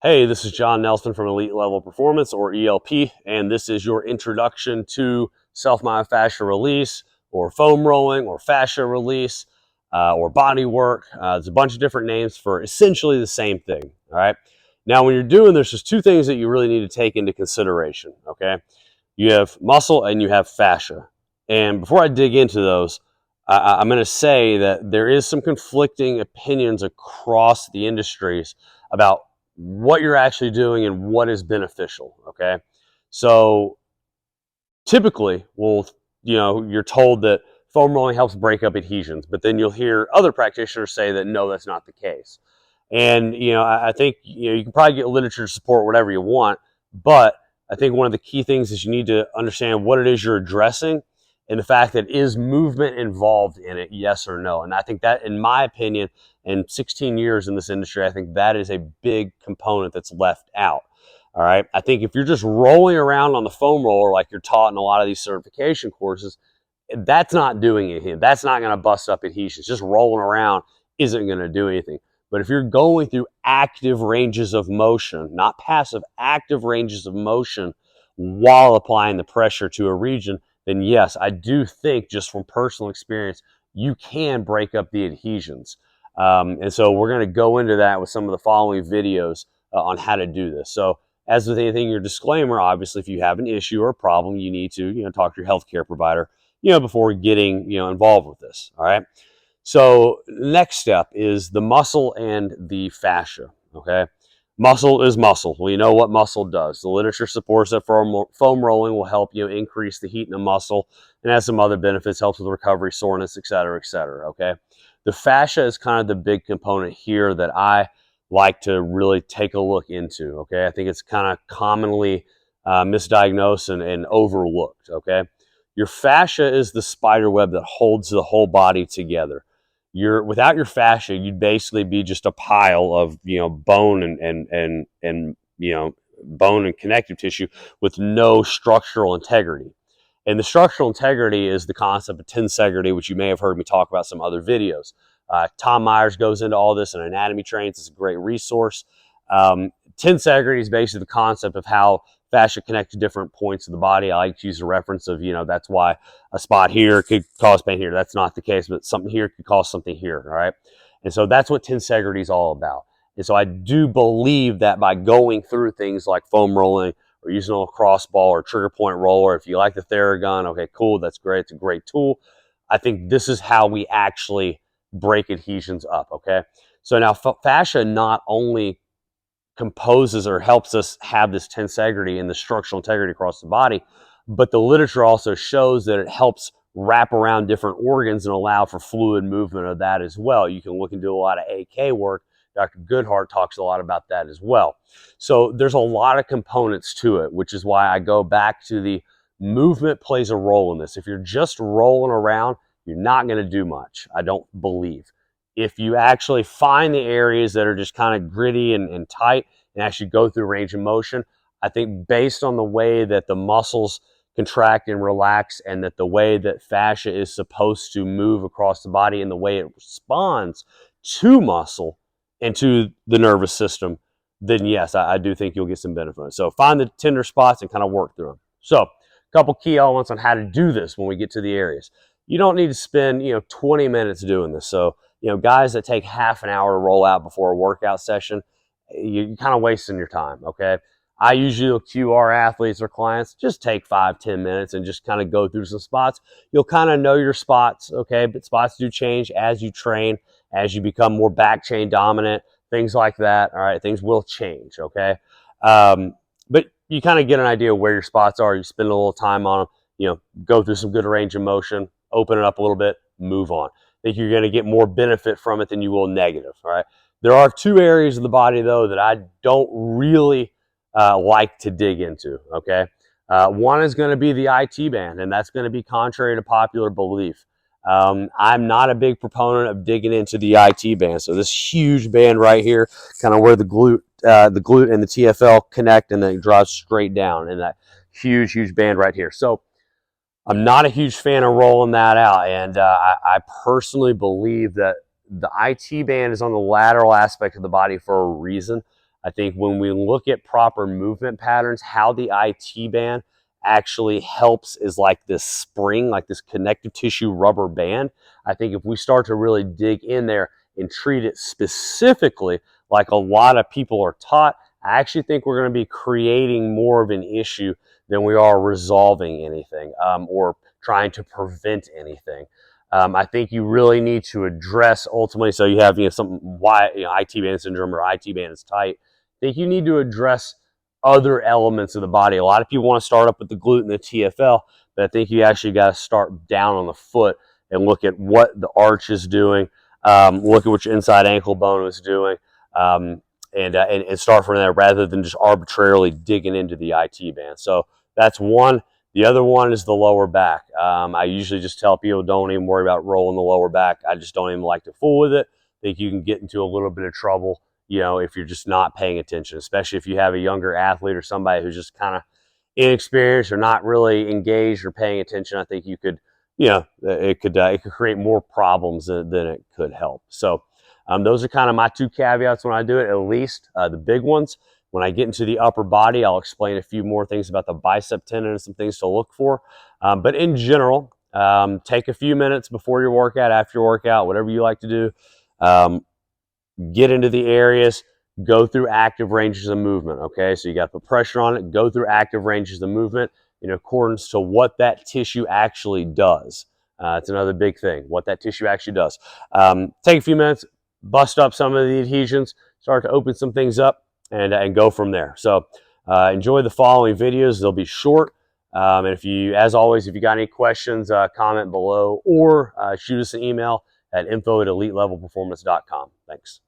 Hey, this is John Nelson from Elite Level Performance, or ELP, and this is your introduction to self-myofascial release, or foam rolling, or fascia release, or body work. There's a bunch of different names for essentially the same thing. All right. Now, when you're doing this, there's two things that you really need to take into consideration. Okay. You have muscle and you have fascia. And before I dig into those, I'm going to say that there is some conflicting opinions across the industries about what you're actually doing and what is beneficial. Okay. So typically, you're told that foam rolling helps break up adhesions, but then you'll hear other practitioners say that no, that's not the case. And, I think, you can probably get literature to support whatever you want, but I think one of the key things is you need to understand what it is you're addressing and the fact that is movement involved in it, yes or no. And I think that, in my opinion, in 16 years in this industry, I think that is a big component that's left out. All right. I think if you're just rolling around on the foam roller like you're taught in a lot of these certification courses, that's not doing anything. That's not going to bust up adhesions. Just rolling around isn't going to do anything. But if you're going through active ranges of motion, not passive, active ranges of motion while applying the pressure to a region, then yes, I do think, just from personal experience, you can break up the adhesions. And so we're going to go into that with some of the following videos on how to do this. So as with anything, your disclaimer, obviously, if you have an issue or a problem, you need to, talk to your healthcare provider, before getting, involved with this. All right. So next step is the muscle and the fascia. Okay. Muscle is muscle. We know what muscle does. The literature supports that foam rolling will help you increase the heat in the muscle and has some other benefits, helps with recovery, soreness, et cetera, et cetera. Okay. The fascia is kind of the big component here that I like to really take a look into. Okay. I think it's kind of commonly misdiagnosed and overlooked. Okay. Your fascia is the spider web that holds the whole body together. Without your fascia, you'd basically be just a pile of bone and bone and connective tissue with no structural integrity. And the structural integrity is the concept of tensegrity, which you may have heard me talk about some other videos. Tom Myers goes into all this in Anatomy Trains. It's a great resource. Tensegrity is basically the concept of how fascia connects to different points of the body. I like to use a reference of, that's why a spot here could cause pain here. That's not the case, but something here could cause something here, all right? And so that's what tensegrity is all about. And so I do believe that by going through things like foam rolling or using a crossball or trigger point roller, if you like the Theragun, okay, cool, that's great. It's a great tool. I think this is how we actually break adhesions up, okay? So now fascia not only composes or helps us have this tensegrity and the structural integrity across the body, but the literature also shows that it helps wrap around different organs and allow for fluid movement of that as well. You can look and do a lot of AK work. Dr. Goodhart talks a lot about that as well. So there's a lot of components to it, which is why I go back to the movement plays a role in this. If you're just rolling around, you're not going to do much, I don't believe. If you actually find the areas that are just kind of gritty and tight and actually go through range of motion, I think based on the way that the muscles contract and relax and that the way that fascia is supposed to move across the body and the way it responds to muscle and to the nervous system, then yes, I do think you'll get some benefit. So find the tender spots and kind of work through them. So a couple key elements on how to do this when we get to the areas. You don't need to spend 20 minutes doing this. So guys that take half an hour to roll out before a workout session, you're kind of wasting your time, okay? I usually cue our athletes or clients, just take 5-10 minutes and just kind of go through some spots. You'll kind of know your spots, okay? But spots do change as you train, as you become more back chain dominant, things like that, all right? Things will change, okay? But you kind of get an idea of where your spots are. You spend a little time on them, go through some good range of motion, open it up a little bit, move on. I think you're going to get more benefit from it than you will negative, all right? There are two areas of the body, though, that I don't really like to dig into, okay? One is going to be the IT band, and that's going to be contrary to popular belief. I'm not a big proponent of digging into the IT band. So this huge band right here, kind of where the glute and the TFL connect, and then it drives straight down, and that huge band right here. So I'm not a huge fan of rolling that out, and I personally believe that the IT band is on the lateral aspect of the body for a reason. I think when we look at proper movement patterns, how the IT band actually helps is like this spring, like this connective tissue rubber band. I think if we start to really dig in there and treat it specifically like a lot of people are taught, I actually think we're going to be creating more of an issue than we are resolving anything or trying to prevent anything. I think you really need to address ultimately, so you have something why IT band syndrome or IT band is tight. I think you need to address other elements of the body. A lot of people want to start up with the glute and the TFL, but I think you actually got to start down on the foot and look at what the arch is doing, look at what your inside ankle bone is doing, and start from there rather than just arbitrarily digging into the IT band. So that's one. The other one is the lower back. I usually just tell people don't even worry about rolling the lower back. I just don't even like to fool with it. I think you can get into a little bit of trouble, if you're just not paying attention, especially if you have a younger athlete or somebody who's just kind of inexperienced or not really engaged or paying attention. I think you could, it could create more problems than it could help. So those are kind of my two caveats when I do it, at least the big ones. When I get into the upper body, I'll explain a few more things about the bicep tendon and some things to look for. But in general, take a few minutes before your workout, after your workout, whatever you like to do. Get into the areas, go through active ranges of movement, okay? So you got to put pressure on it, go through active ranges of movement in accordance to what that tissue actually does. It's another big thing, what that tissue actually does. Take a few minutes, bust up some of the adhesions, start to open some things up, and go from there. So enjoy the following videos. They'll be short. And as always, if you got any questions, comment below or shoot us an email at info@elitelevelperformance.com. Thanks.